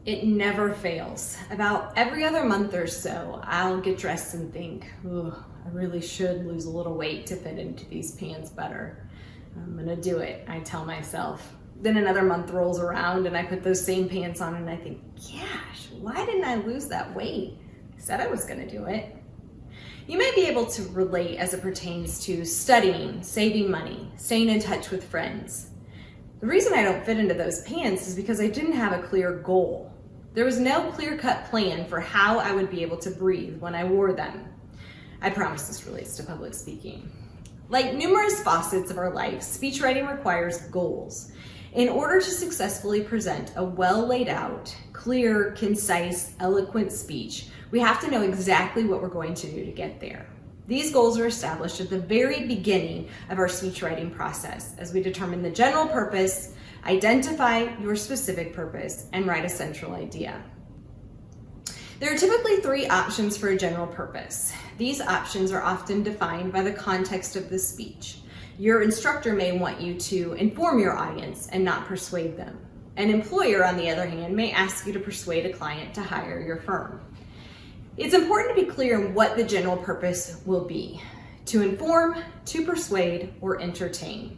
It never fails. About every other month or so, I'll get dressed and think, "Ooh, I really should lose a little weight to fit into these pants better. I'm gonna do it," I tell myself. Then another month rolls around and I put those same pants on and I think, gosh, why didn't I lose that weight? I said I was gonna do it. You may be able to relate as it pertains to studying, saving money, staying in touch with friends. The reason I don't fit into those pants is because I didn't have a clear goal. There was no clear-cut plan for how I would be able to breathe when I wore them. I promise this relates to public speaking. Like numerous facets of our life, speech writing requires goals. In order to successfully present a well laid out, clear, concise, eloquent speech, we have to know exactly what we're going to do to get there. These goals are established at the very beginning of our speech writing process as we determine the general purpose, identify your specific purpose, and write a central idea. There are typically three options for a general purpose. These options are often defined by the context of the speech. Your instructor may want you to inform your audience and not persuade them. An employer, on the other hand, may ask you to persuade a client to hire your firm. It's important to be clear on what the general purpose will be: to inform, to persuade, or entertain.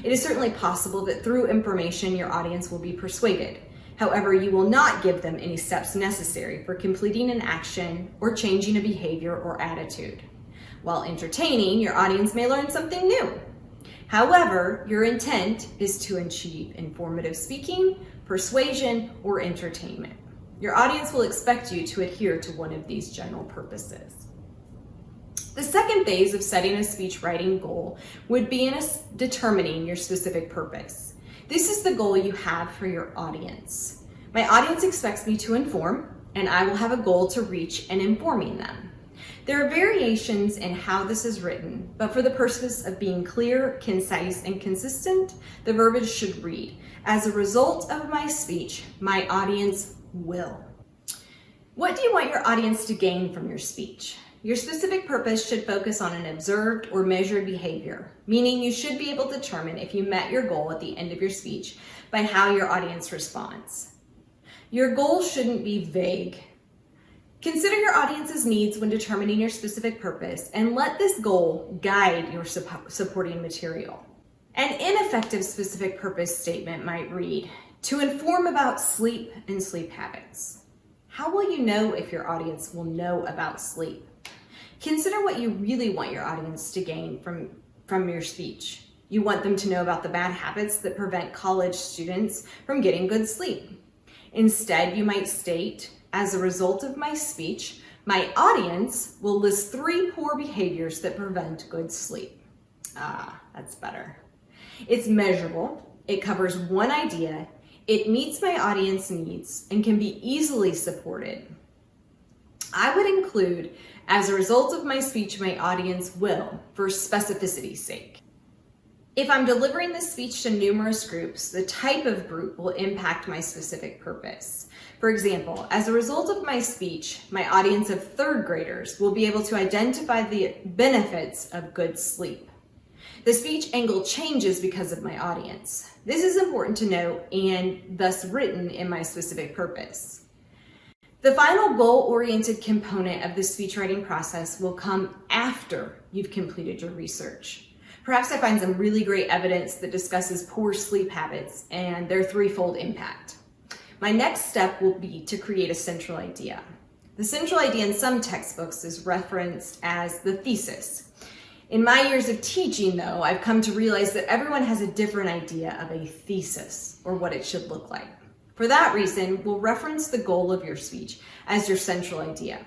It is certainly possible that through information your audience will be persuaded. However, you will not give them any steps necessary for completing an action or changing a behavior or attitude. While entertaining, your audience may learn something new. However, your intent is to achieve informative speaking, persuasion, or entertainment. Your audience will expect you to adhere to one of these general purposes. The second phase of setting a speech writing goal would be in determining your specific purpose. This is the goal you have for your audience. My audience expects me to inform, and I will have a goal to reach in informing them. There are variations in how this is written, but for the purpose of being clear, concise, and consistent, the verbiage should read, "As a result of my speech, my audience will." What do you want your audience to gain from your speech? Your specific purpose should focus on an observed or measured behavior, meaning you should be able to determine if you met your goal at the end of your speech by how your audience responds. Your goal shouldn't be vague. Consider your audience's needs when determining your specific purpose and let this goal guide your supporting material. An ineffective specific purpose statement might read, "To inform about sleep and sleep habits." How will you know if your audience will know about sleep? Consider what you really want your audience to gain from your speech. You want them to know about the bad habits that prevent college students from getting good sleep. Instead, you might state, "As a result of my speech, my audience will list 3 poor behaviors that prevent good sleep." That's better. It's measurable, it covers one idea, it meets my audience needs, and can be easily supported. I would include, "As a result of my speech, my audience will," for specificity's sake. If I'm delivering this speech to numerous groups, the type of group will impact my specific purpose. For example, as a result of my speech, my audience of 3rd graders will be able to identify the benefits of good sleep. The speech angle changes because of my audience. This is important to note and thus written in my specific purpose. The final goal-oriented component of the speech writing process will come after you've completed your research. Perhaps I find some really great evidence that discusses poor sleep habits and their 3-fold impact. My next step will be to create a central idea. The central idea in some textbooks is referenced as the thesis. In my years of teaching, though, I've come to realize that everyone has a different idea of a thesis or what it should look like. For that reason, we'll reference the goal of your speech as your central idea.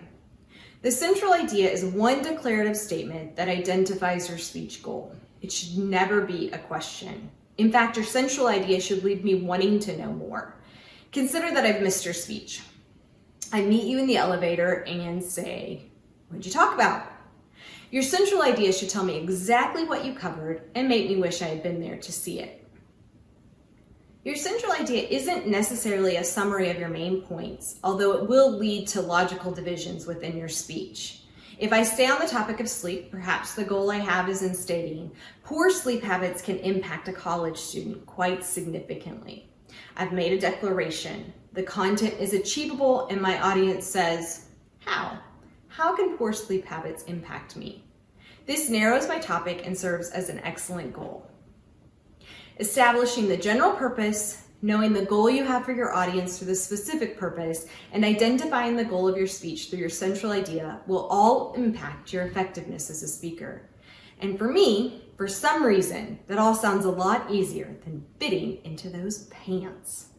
The central idea is one declarative statement that identifies your speech goal. It should never be a question. In fact, your central idea should leave me wanting to know more. Consider that I've missed your speech. I meet you in the elevator and say, "What'd you talk about?" Your central idea should tell me exactly what you covered and make me wish I had been there to see it. Your central idea isn't necessarily a summary of your main points, although it will lead to logical divisions within your speech. If I stay on the topic of sleep, perhaps the goal I have is in stating, poor sleep habits can impact a college student quite significantly. I've made a declaration. The content is achievable and my audience says, how? How can poor sleep habits impact me? This narrows my topic and serves as an excellent goal. Establishing the general purpose, knowing the goal you have for your audience through the specific purpose, and identifying the goal of your speech through your central idea will all impact your effectiveness as a speaker. And for me, for some reason, that all sounds a lot easier than fitting into those pants.